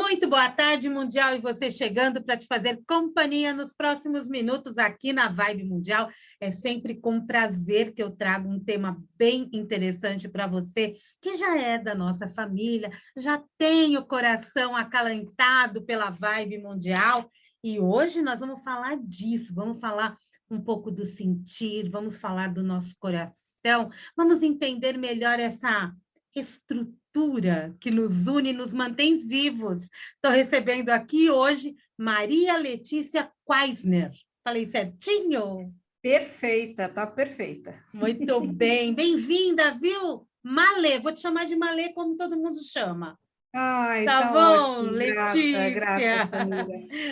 Muito boa tarde, Mundial, e você chegando para te fazer companhia nos próximos minutos aqui na Vibe Mundial. É sempre com prazer que eu trago um tema bem interessante para você, que já é da nossa família, já tem o coração acalentado pela Vibe Mundial, e hoje nós vamos falar disso, vamos falar um pouco do sentir, vamos falar do nosso coração, vamos entender melhor essa estrutura que nos une e nos mantém vivos. Estou recebendo aqui hoje Maria Letícia Quaisner. Falei certinho? Perfeita, tá perfeita. Muito bem, bem-vinda, viu? Malê, vou te chamar de Malê como todo mundo chama. Ai, Tá tá bom, ótimo. Grata, Letícia. Samira.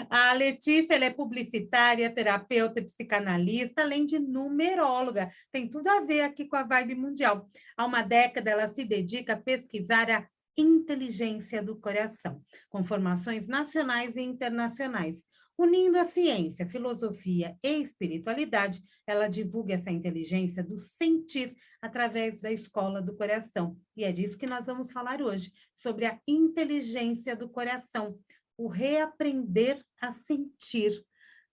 A Letícia, ela é publicitária, terapeuta e psicanalista, além de numeróloga. Tem tudo a ver aqui com a Vibe Mundial. Há uma década, ela se dedica a pesquisar a inteligência do coração, com formações nacionais e internacionais. Unindo a ciência, filosofia e espiritualidade, ela divulga essa inteligência do sentir através da Escola do Coração. E é disso que nós vamos falar hoje, sobre a inteligência do coração, o reaprender a sentir.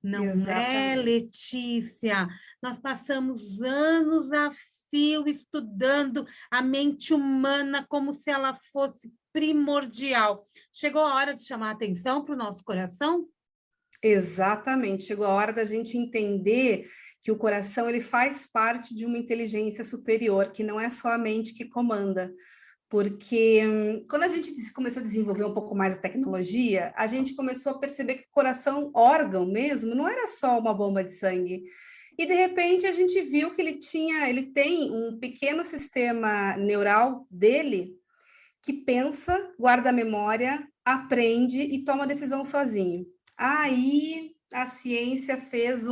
Não é, Exatamente. Letícia? Nós passamos anos a fio estudando a mente humana como se ela fosse primordial. Chegou a hora de chamar a atenção para o nosso coração? Exatamente. Chegou a hora da gente entender que o coração ele faz parte de uma inteligência superior, que não é só a mente que comanda. Porque quando a gente começou a desenvolver um pouco mais a tecnologia, a gente começou a perceber que o coração, órgão mesmo, não era só uma bomba de sangue. E de repente a gente viu que ele tem um pequeno sistema neural dele que pensa, guarda a memória, aprende e toma decisão sozinho. Aí a ciência fez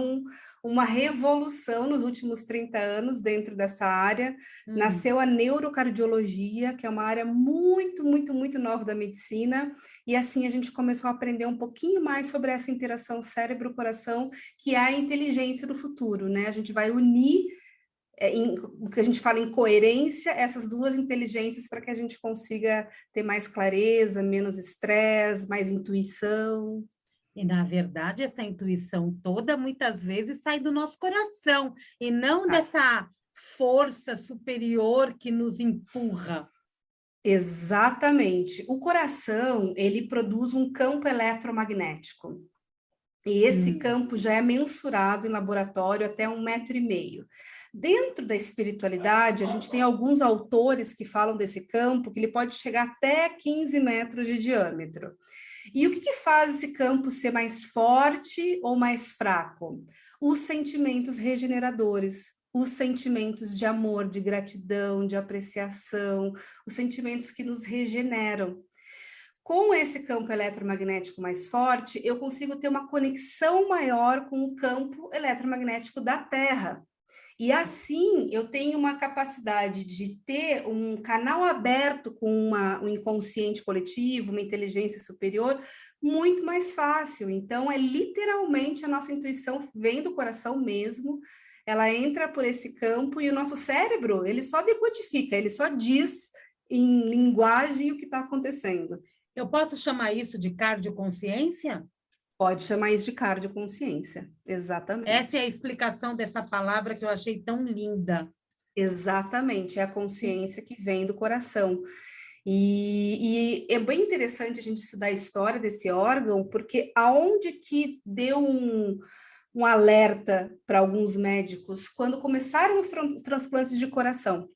uma revolução nos últimos 30 anos dentro dessa área. Nasceu a neurocardiologia, que é uma área muito, muito, muito nova da medicina, e assim a gente começou a aprender um pouquinho mais sobre essa interação cérebro-coração, que é a inteligência do futuro, né? A gente vai unir o que a gente fala em coerência, essas duas inteligências para que a gente consiga ter mais clareza, menos estresse, mais intuição. E, na verdade, essa intuição toda, muitas vezes, sai do nosso coração, e não Sabe? dessa força superior que nos empurra. Exatamente. O coração, ele produz um campo eletromagnético. E esse campo já é mensurado em laboratório até 1,5 m. Dentro da espiritualidade, a gente tem alguns autores que falam desse campo, que ele pode chegar até 15 metros de diâmetro. E o que faz esse campo ser mais forte ou mais fraco? Os sentimentos regeneradores, os sentimentos de amor, de gratidão, de apreciação, os sentimentos que nos regeneram. Com esse campo eletromagnético mais forte, eu consigo ter uma conexão maior com o campo eletromagnético da Terra. E assim, eu tenho uma capacidade de ter um canal aberto com um inconsciente coletivo, uma inteligência superior, muito mais fácil. Então, é literalmente a nossa intuição vem do coração mesmo, ela entra por esse campo e o nosso cérebro, ele só decodifica, ele só diz em linguagem o que está acontecendo. Eu posso chamar isso de cardioconsciência? Pode chamar isso de cardioconsciência, Essa é a exatamente. explicação dessa palavra que eu achei tão linda. Exatamente, é a consciência que vem do coração. E é bem interessante a gente estudar a história desse órgão, porque aonde que deu um alerta para alguns médicos quando começaram os transplantes de coração.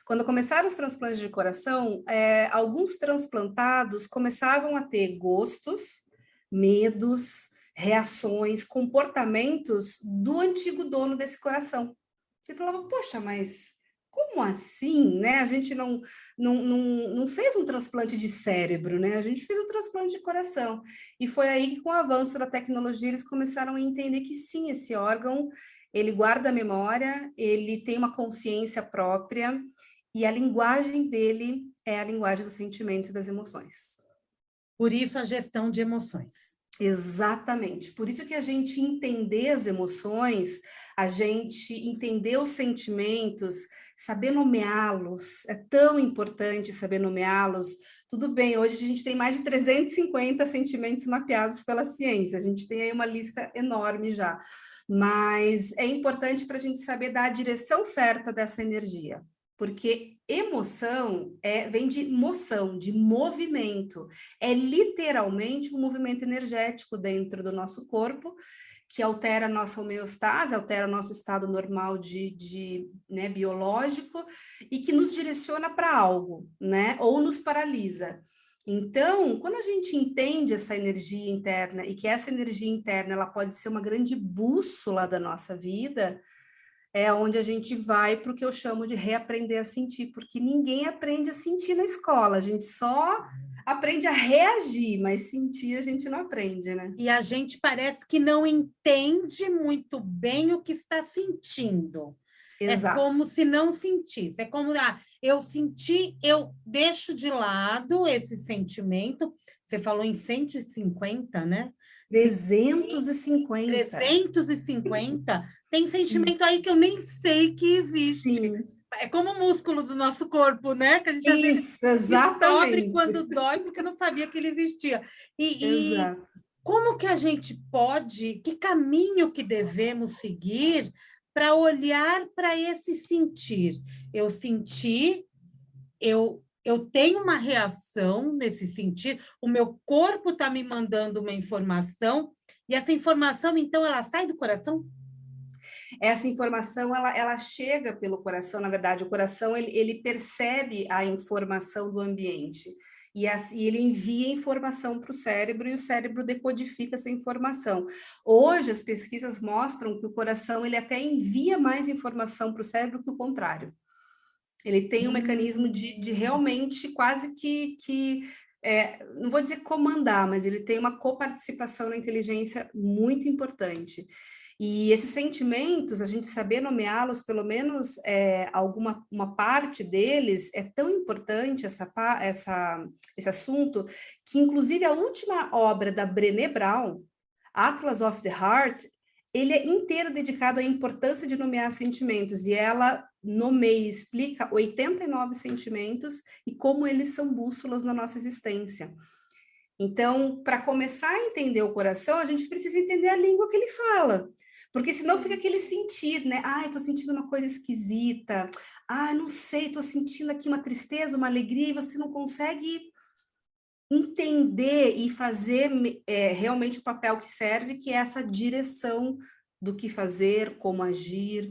Quando começaram os transplantes de coração, alguns transplantados começavam a ter gostos, medos, reações, comportamentos do antigo dono desse coração. Você falava, poxa, mas como assim, né? A gente não fez um transplante de cérebro, né? A gente fez um transplante de coração. E foi aí que, com o avanço da tecnologia, eles começaram a entender que sim, esse órgão, ele guarda a memória, ele tem uma consciência própria, e a linguagem dele é a linguagem dos sentimentos e das emoções. Por isso, a gestão de emoções. Exatamente. Por isso que a gente entender as emoções, a gente entender os sentimentos, saber nomeá-los, é tão importante saber nomeá-los. Tudo bem, hoje a gente tem mais de 350 sentimentos mapeados pela ciência, a gente tem aí uma lista enorme já, mas é importante para a gente saber dar a direção certa dessa energia. Porque emoção vem de moção, de movimento. É literalmente um movimento energético dentro do nosso corpo, que altera a nossa homeostase, altera o nosso estado normal né, biológico, e que nos direciona para algo, né? Ou nos paralisa. Então, quando a gente entende essa energia interna, e que essa energia interna ela pode ser uma grande bússola da nossa vida, é onde a gente vai para o que eu chamo de reaprender a sentir, porque ninguém aprende a sentir na escola, a gente só aprende a reagir, mas sentir a gente não aprende, né? E a gente parece que não entende muito bem o que está sentindo. Exato. É como se não sentisse. É como, eu senti, eu deixo de lado esse sentimento. Você falou em 150, né? 350. 350. Tem sentimento aí que eu nem sei que existe. Sim. É como o músculo do nosso corpo, né? Que a gente às vezes exatamente. descobre quando dói, porque não sabia que ele existia. Exato. Como que a gente pode, que caminho que devemos seguir para olhar para esse sentir? Eu senti, eu tenho uma reação nesse sentir, o meu corpo está me mandando uma informação, e essa informação, então, ela sai do coração? Essa informação, ela chega pelo coração, na verdade, o coração, ele percebe a informação do ambiente, e ele envia informação para o cérebro, e o cérebro decodifica essa informação. Hoje, as pesquisas mostram que o coração, ele até envia mais informação para o cérebro que o contrário. Ele tem um mecanismo de realmente quase que não vou dizer comandar, mas ele tem uma coparticipação na inteligência muito importante. E esses sentimentos, a gente saber nomeá-los, pelo menos uma parte deles, é tão importante esse assunto, que inclusive a última obra da Brené Brown, Atlas of the Heart, ele é inteiro dedicado à importância de nomear sentimentos, e ela nomeia e explica 89 sentimentos e como eles são bússolas na nossa existência. Então, para começar a entender o coração, a gente precisa entender a língua que ele fala, porque senão fica aquele sentir, né? Ah, estou sentindo uma coisa esquisita. Ah, não sei, estou sentindo aqui uma tristeza, uma alegria, e você não consegue entender e fazer realmente o papel que serve, que é essa direção do que fazer, como agir.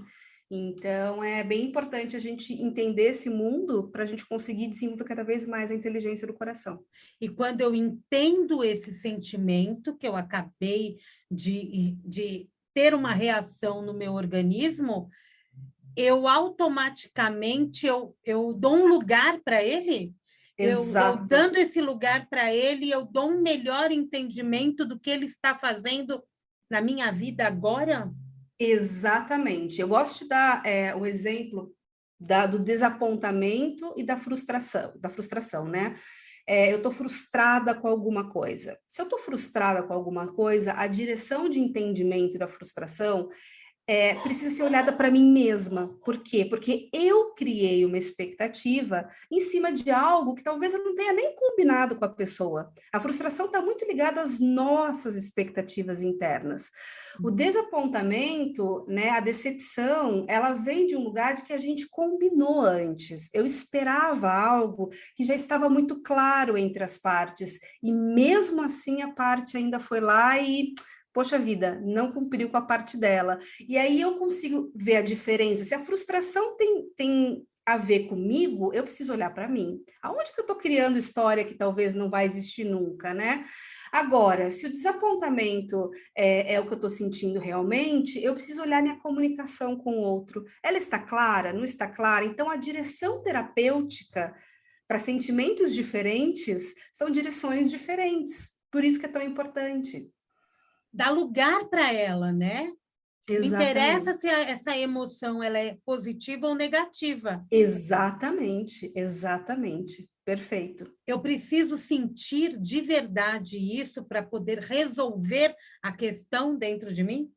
Então, é bem importante a gente entender esse mundo para a gente conseguir desenvolver cada vez mais a inteligência do coração. E quando eu entendo esse sentimento que eu acabei de ter uma reação no meu organismo, eu automaticamente eu dou um lugar para ele. Eu dando esse lugar para ele, eu dou um melhor entendimento do que ele está fazendo na minha vida agora? Exatamente. Eu gosto de dar o exemplo do desapontamento e da frustração, né? Eu estou frustrada com alguma coisa. Se eu estou frustrada com alguma coisa, a direção de entendimento da frustração precisa ser olhada para mim mesma. Por quê? Porque eu criei uma expectativa em cima de algo que talvez eu não tenha nem combinado com a pessoa. A frustração está muito ligada às nossas expectativas internas. O desapontamento, né, a decepção, ela vem de um lugar de que a gente combinou antes. Eu esperava algo que já estava muito claro entre as partes, e mesmo assim a parte ainda foi lá e... poxa vida, não cumpriu com a parte dela. E aí eu consigo ver a diferença. Se a frustração tem a ver comigo, eu preciso olhar para mim. Aonde que eu estou criando história que talvez não vai existir nunca, né? Agora, se o desapontamento é o que eu estou sentindo realmente, eu preciso olhar minha comunicação com o outro. Ela está clara? Não está clara? Então, a direção terapêutica para sentimentos diferentes são direções diferentes. Por isso que é tão importante. Dá lugar para ela, né? Exatamente. Não interessa se essa emoção ela é positiva ou negativa. Exatamente, exatamente. Perfeito. Eu preciso sentir de verdade isso para poder resolver a questão dentro de mim?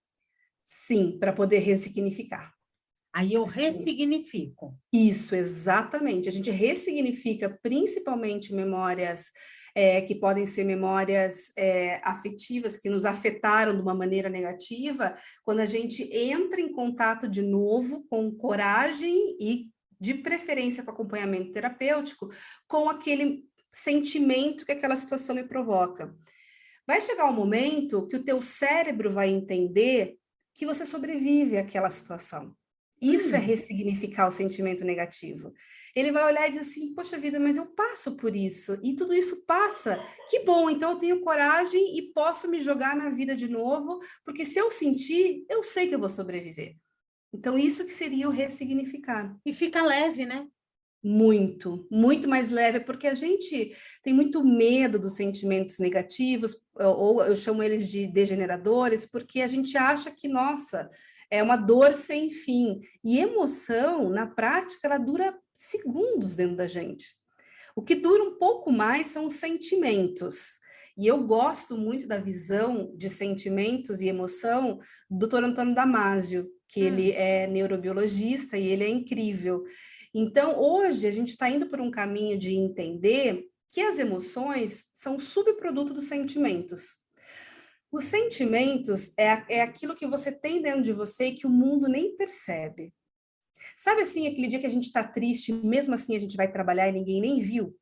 Sim, para poder ressignificar. Aí eu Sim. ressignifico. Isso, exatamente. A gente ressignifica principalmente memórias que podem ser memórias afetivas que nos afetaram de uma maneira negativa, quando a gente entra em contato de novo com coragem e, de preferência, com acompanhamento terapêutico, com aquele sentimento que aquela situação me provoca. Vai chegar um momento que o teu cérebro vai entender que você sobrevive àquela situação. Isso é ressignificar o sentimento negativo. Ele vai olhar e dizer assim, poxa vida, mas eu passo por isso, e tudo isso passa. Que bom, então eu tenho coragem e posso me jogar na vida de novo, porque se eu sentir, eu sei que eu vou sobreviver. Então, isso que seria o ressignificar. E fica leve, né? Muito, muito mais leve, porque a gente tem muito medo dos sentimentos negativos, ou eu chamo eles de degeneradores, porque a gente acha que, nossa, é uma dor sem fim. E emoção, na prática, ela dura segundos dentro da gente. O que dura um pouco mais são os sentimentos. E eu gosto muito da visão de sentimentos e emoção do Dr. Antônio Damasio, que ele é neurobiologista e ele é incrível. Então, hoje, a gente está indo por um caminho de entender que as emoções são subproduto dos sentimentos. Os sentimentos é aquilo que você tem dentro de você e que o mundo nem percebe. Sabe assim, aquele dia que a gente está triste, mesmo assim a gente vai trabalhar e ninguém nem viu?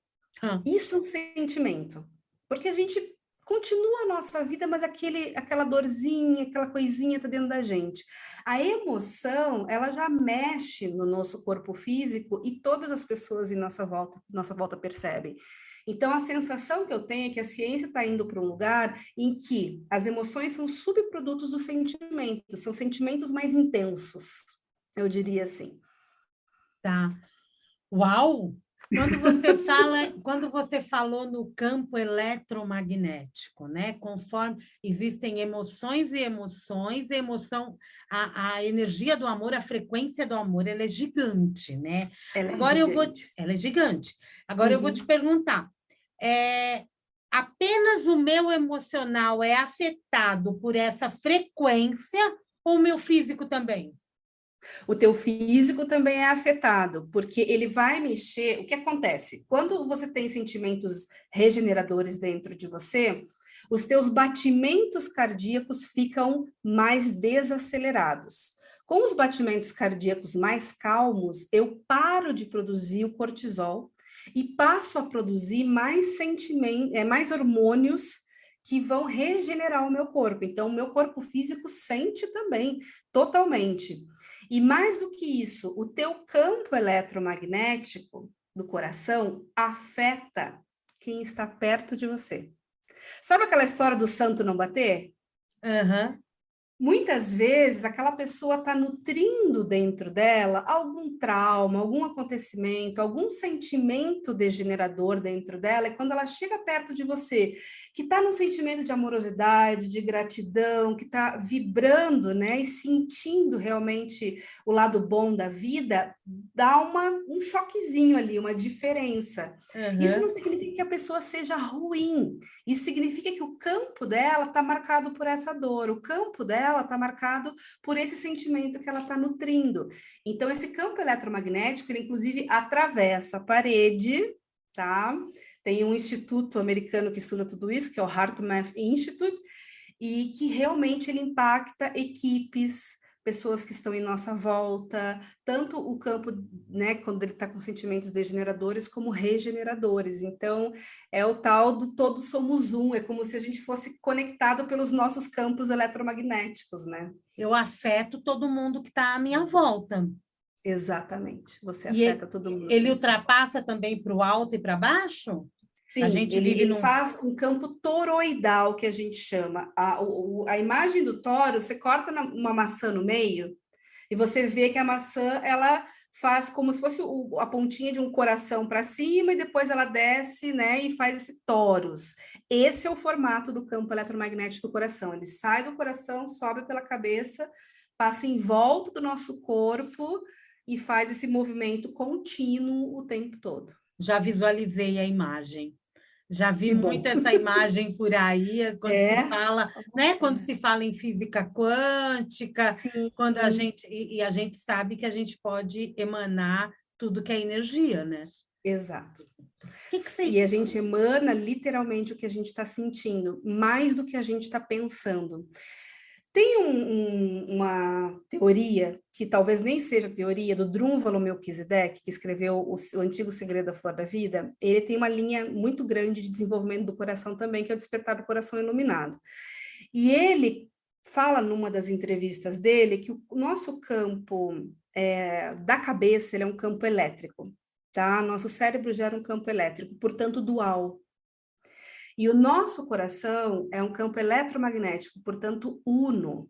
Isso é um sentimento. Porque a gente continua a nossa vida, mas aquela dorzinha, aquela coisinha está dentro da gente. A emoção, ela já mexe no nosso corpo físico e todas as pessoas em nossa volta percebem. Então, a sensação que eu tenho é que a ciência está indo para um lugar em que as emoções são subprodutos dos sentimentos, são sentimentos mais intensos, eu diria assim. Tá. Uau! Quando você falou no campo eletromagnético, né? Conforme existem emoções e emoções, a energia do amor, a frequência do amor, ela é gigante, né? Ela é Agora gigante. ela é gigante. Agora eu vou te perguntar, apenas o meu emocional é afetado por essa frequência ou o meu físico também? O teu físico também é afetado, porque ele vai mexer. O que acontece? Quando você tem sentimentos regeneradores dentro de você, os teus batimentos cardíacos ficam mais desacelerados. Com os batimentos cardíacos mais calmos, eu paro de produzir o cortisol e passo a produzir mais hormônios que vão regenerar o meu corpo. Então, o meu corpo físico sente também, totalmente. E mais do que isso, o teu campo eletromagnético do coração afeta quem está perto de você. Sabe aquela história do santo não bater? Uhum. Muitas vezes aquela pessoa está nutrindo dentro dela algum trauma, algum acontecimento, algum sentimento degenerador dentro dela, e quando ela chega perto de você, que está num sentimento de amorosidade, de gratidão, que está vibrando, né, e sentindo realmente o lado bom da vida, dá um choquezinho ali, uma diferença. Isso não significa que a pessoa seja ruim, isso significa que o campo dela está marcado por essa dor, o campo dela está marcado por esse sentimento que ela está nutrindo. Então, esse campo eletromagnético, ele inclusive atravessa a parede, tá? Tem um instituto americano que estuda tudo isso, que é o HeartMath Institute, e que realmente ele impacta equipes, pessoas que estão em nossa volta, tanto o campo, né, quando ele está com sentimentos degeneradores, como regeneradores. Então, é o tal do todos somos um, é como se a gente fosse conectado pelos nossos campos eletromagnéticos, né? Eu afeto todo mundo que está à minha volta. Exatamente, você E afeta todo mundo. ele ultrapassa também para o alto e para baixo? A Sim, gente vive ele num... faz um campo toroidal, que a gente chama. A imagem do toro, você corta uma maçã no meio, e você vê que a maçã, ela faz como se fosse a pontinha de um coração para cima, e depois ela desce, né, e faz esse toros. Esse é o formato do campo eletromagnético do coração. Ele sai do coração, sobe pela cabeça, passa em volta do nosso corpo, e faz esse movimento contínuo o tempo todo. Já visualizei a imagem. Já vi Que muito bom. essa imagem por aí, quando se É, fala, né? Quando se fala em física quântica, sim, quando a gente e a gente sabe que a gente pode emanar tudo que é energia, né? exato. O que que você... E a gente emana literalmente o que a gente está sentindo, mais do que a gente está pensando. Tem uma teoria, que talvez nem seja teoria, do Drunvalo Melquisedeque, que escreveu o Antigo Segredo da Flor da Vida. Ele tem uma linha muito grande de desenvolvimento do coração também, que é o despertar do coração iluminado. E ele fala numa das entrevistas dele que o nosso campo da cabeça ele é um campo elétrico, tá? Nosso cérebro gera um campo elétrico, portanto dual. E o nosso coração é um campo eletromagnético, portanto uno.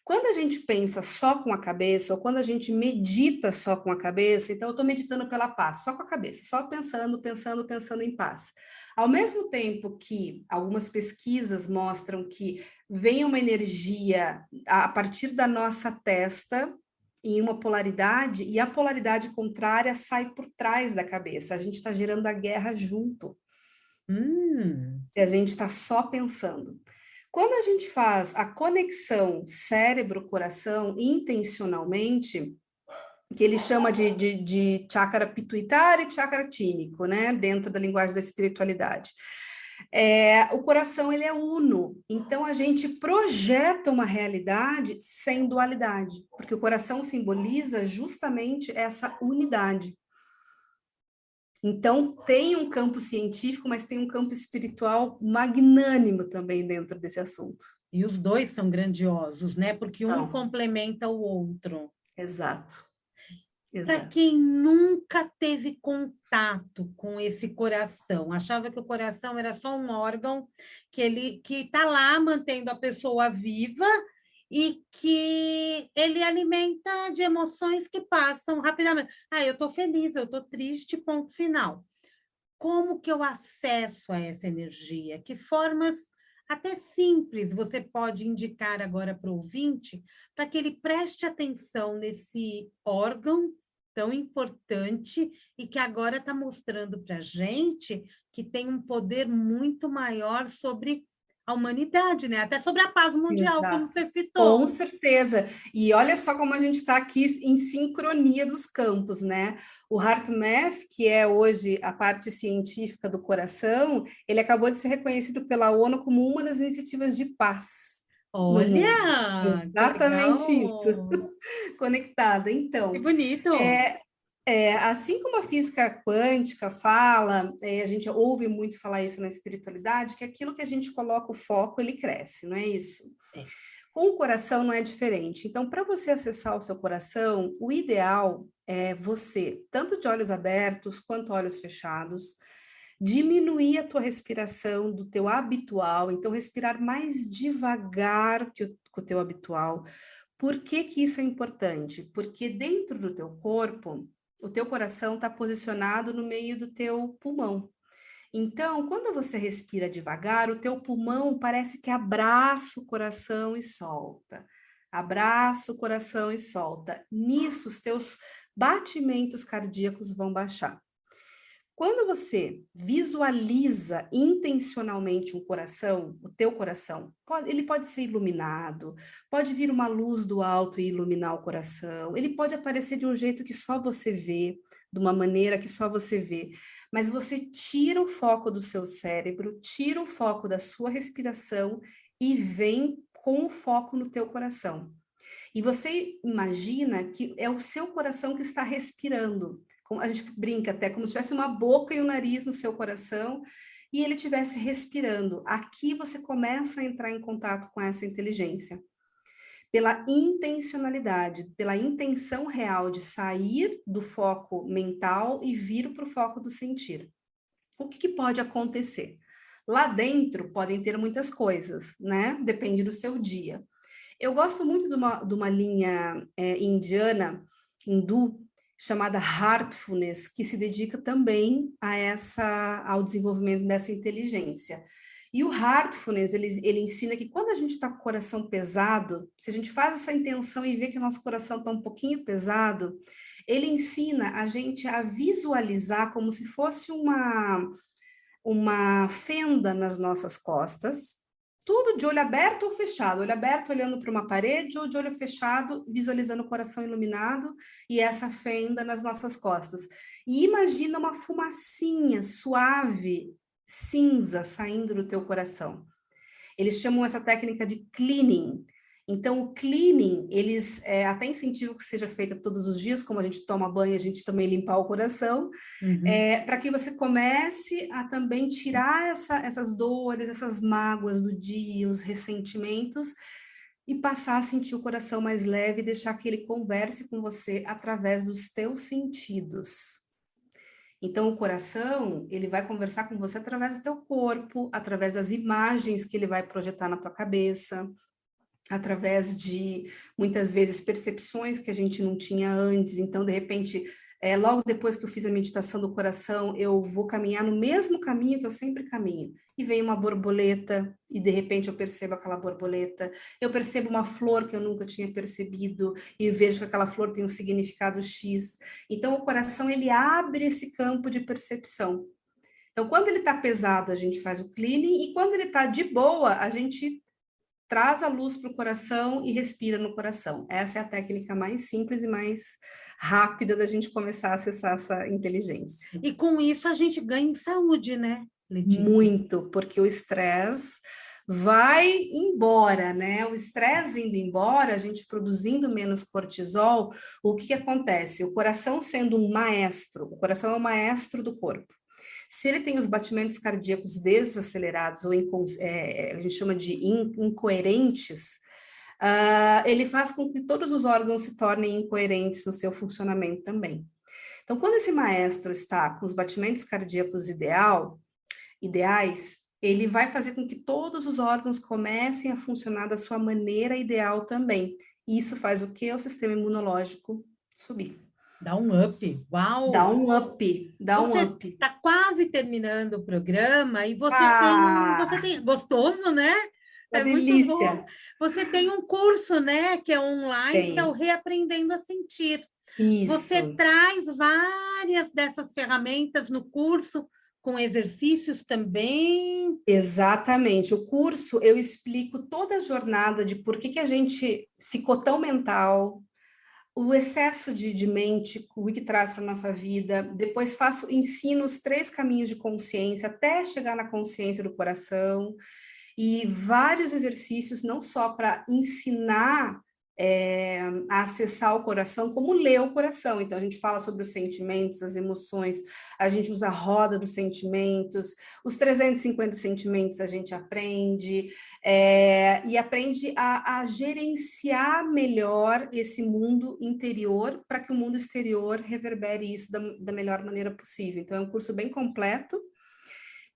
Quando a gente pensa só com a cabeça, ou quando a gente medita só com a cabeça, então eu estou meditando pela paz, só com a cabeça, só pensando, pensando, pensando em paz. Ao mesmo tempo que algumas pesquisas mostram que vem uma energia a partir da nossa testa, em uma polaridade, e a polaridade contrária sai por trás da cabeça. A gente está gerando a guerra junto. Se a gente está só pensando. Quando a gente faz a conexão cérebro-coração intencionalmente, que ele chama de chakra pituitário e chakra tímico, né? Dentro da linguagem da espiritualidade. O coração, ele é uno. Então, a gente projeta uma realidade sem dualidade, porque o coração simboliza justamente essa unidade. Então, tem um campo científico, mas tem um campo espiritual magnânimo também dentro desse assunto. E os dois são grandiosos, né? Porque um São. complementa o outro. Exato, Para exato. quem nunca teve contato com esse coração, achava que o coração era só um órgão que está lá mantendo a pessoa viva e que ele alimenta de emoções que passam rapidamente. Ah, eu estou feliz, eu estou triste, ponto final. Como que eu acesso a essa energia? Que formas até simples você pode indicar agora para o ouvinte para que ele preste atenção nesse órgão tão importante e que agora está mostrando para a gente que tem um poder muito maior sobre a humanidade, né? Até sobre a paz mundial, como Exato. você Com citou. certeza. E olha só como a gente está aqui em sincronia dos campos, né? O HeartMath, que é hoje a parte científica do coração, ele acabou de ser reconhecido pela ONU como uma das iniciativas de paz no mundo. Olha, que Exatamente isso. legal! Conectada. Que Então, bonito! é, assim como a física quântica fala, a gente ouve muito falar isso na espiritualidade, que aquilo que a gente coloca o foco, ele cresce, não é isso? É. Com o coração não é diferente. Então, para você acessar o seu coração, o ideal é você, tanto de olhos abertos quanto olhos fechados, diminuir a tua respiração do teu habitual, então respirar mais devagar que o teu habitual. Por que que isso é importante? Porque dentro do teu corpo, o teu coração está posicionado no meio do teu pulmão. Então, quando você respira devagar, o teu pulmão parece que abraça o coração e solta. Abraça o coração e solta. Nisso, os teus batimentos cardíacos vão baixar. Quando você visualiza intencionalmente um coração, o teu coração, ele pode ser iluminado, pode vir uma luz do alto e iluminar o coração, ele pode aparecer de um jeito que só você vê, de uma maneira que só você vê, mas você tira o foco do seu cérebro, tira o foco da sua respiração e vem com o foco no teu coração. E você imagina que é o seu coração que está respirando. A gente brinca até como se tivesse uma boca e um nariz no seu coração e ele estivesse respirando. Aqui você começa a entrar em contato com essa inteligência. Pela intencionalidade, pela intenção real de sair do foco mental e vir para o foco do sentir. O que pode acontecer? Lá dentro podem ter muitas coisas, né? Depende do seu dia. Eu gosto muito de uma linha indiana, hindu, chamada Heartfulness, que se dedica também ao desenvolvimento dessa inteligência. E o Heartfulness, ele ensina que quando a gente está com o coração pesado, se a gente faz essa intenção e vê que o nosso coração está um pouquinho pesado, Ele ensina a gente a visualizar como se fosse uma fenda nas nossas costas, tudo de olho aberto ou fechado, olho aberto olhando para uma parede ou de olho fechado, visualizando o coração iluminado e essa fenda nas nossas costas. E imagina uma fumacinha suave, cinza, saindo do teu coração. Eles chamam essa técnica de cleaning. Então, o cleaning, eles até incentivam que seja feita todos os dias, como a gente toma banho, a gente também limpar o coração, para que você comece a também tirar essas dores, essas mágoas do dia, os ressentimentos, e passar a sentir o coração mais leve e deixar que ele converse com você através dos teus sentidos. Então, o coração, ele vai conversar com você através do teu corpo, através das imagens que ele vai projetar na tua cabeça, através de, muitas vezes, percepções que a gente não tinha antes. Então, de repente, logo depois que eu fiz a meditação do coração, eu vou caminhar no mesmo caminho que eu sempre caminho. E vem uma borboleta, e de repente eu percebo aquela borboleta. Eu percebo uma flor que eu nunca tinha percebido, e vejo que aquela flor tem um significado X. Então, o coração, ele abre esse campo de percepção. Então, quando ele está pesado, a gente faz o cleaning, e quando ele está de boa, a gente traz a luz para o coração e respira no coração. Essa é a técnica mais simples e mais rápida da gente começar a acessar essa inteligência. E com isso a gente ganha em saúde, né, Letícia? Muito, porque o estresse vai embora, né? O estresse indo embora, a gente produzindo menos cortisol, o que acontece? O coração sendo um maestro, o coração é o maestro do corpo. Se ele tem os batimentos cardíacos desacelerados, ou a gente chama de incoerentes, ele faz com que todos os órgãos se tornem incoerentes no seu funcionamento também. Então, quando esse maestro está com os batimentos cardíacos ideais, ele vai fazer com que todos os órgãos comecem a funcionar da sua maneira ideal também. E isso faz o quê? O sistema imunológico subir. Dá um up, uau! Dá um up, dá um up. Você está quase terminando o programa e você tem gostoso, né? Uma É delícia. muito bom. Você tem um curso, né, que é online, que é o Reaprendendo a Sentir. Isso. Você traz várias dessas ferramentas no curso, com exercícios também. Exatamente. O curso, eu explico toda a jornada de por que a gente ficou tão mental, o excesso de mente, o que traz para a nossa vida. Depois ensino os 3 caminhos de consciência até chegar na consciência do coração. E vários exercícios, não só para ensinar a acessar o coração, como ler o coração. Então, a gente fala sobre os sentimentos, as emoções, a gente usa a roda dos sentimentos, os 350 sentimentos a gente aprende, e aprende a gerenciar melhor esse mundo interior para que o mundo exterior reverbere isso da melhor maneira possível. Então, é um curso bem completo,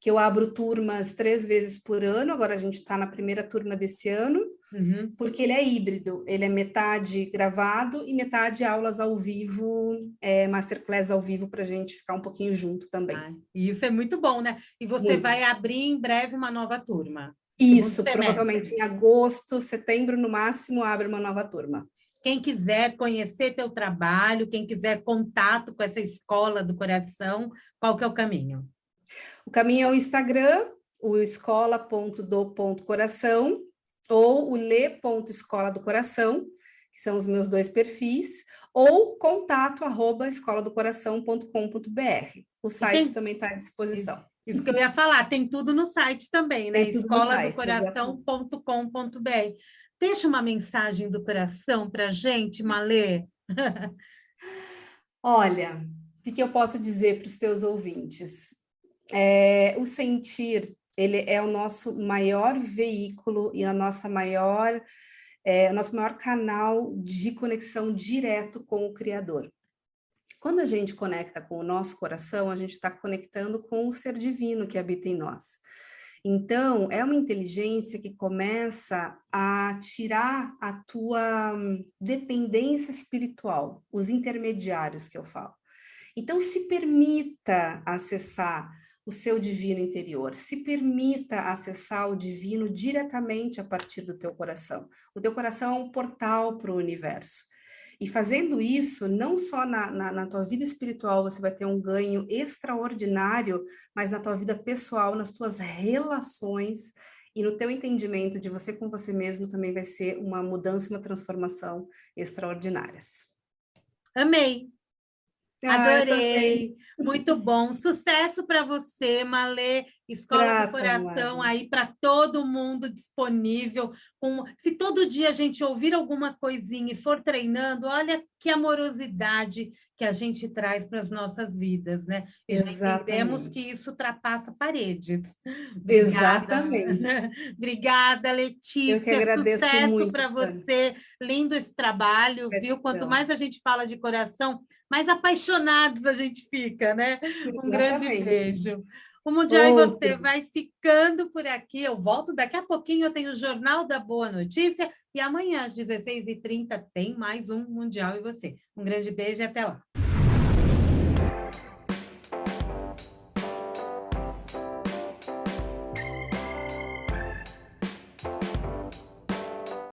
que eu abro turmas 3 vezes por ano, agora a gente está na primeira turma desse ano, porque ele é híbrido, ele é metade gravado e metade aulas ao vivo, masterclass ao vivo, para a gente ficar um pouquinho junto também. Isso é muito bom, né? E você vai abrir em breve uma nova turma. Isso, provavelmente em agosto, setembro, no máximo, abre uma nova turma. Quem quiser conhecer teu trabalho, quem quiser contato com essa escola do coração, qual que é o caminho? O caminho é o Instagram, o escola.do.coração, ou o le.escola do coração, que são os meus 2 perfis, ou contato@escoladocoração.com.br. O site também está à disposição. Isso que eu ia falar, tem tudo no site também, né? escoladocoração.com.br. Deixa uma mensagem do coração para a gente, Malê. Olha, o que eu posso dizer para os teus ouvintes? O sentir, ele é o nosso maior veículo e o nosso maior canal de conexão direto com o Criador. Quando a gente conecta com o nosso coração, a gente está conectando com o ser divino que habita em nós. Então, é uma inteligência que começa a tirar a tua dependência espiritual, os intermediários que eu falo. Então, se permita acessar o seu divino interior, se permita acessar o divino diretamente a partir do teu coração. O teu coração é um portal para o universo. E fazendo isso, não só na tua vida espiritual você vai ter um ganho extraordinário, mas na tua vida pessoal, nas tuas relações e no teu entendimento de você com você mesmo também vai ser uma mudança, uma transformação extraordinárias. Amei! Eu também. Adorei, muito bom. Sucesso para você, Malê. Escola do Grata, Coração Mari. aí para todo mundo disponível. Se todo dia a gente ouvir alguma coisinha e for treinando, olha que amorosidade que a gente traz para as nossas vidas, né? E já entendemos que Exatamente. isso ultrapassa paredes. Obrigada. Exatamente. Obrigada, Eu que Letícia. agradeço Sucesso muito, para Tânia. você. Lindo esse trabalho, viu? Quanto Gratidão. mais a gente fala de coração, mais apaixonados a gente fica, né? Um grande Exatamente. beijo. O Mundial e você Outro. vai ficando por aqui. Eu volto daqui a pouquinho. Eu tenho o Jornal da Boa Notícia. E amanhã, às 16h30, tem mais um Mundial e você. Um grande beijo e até lá.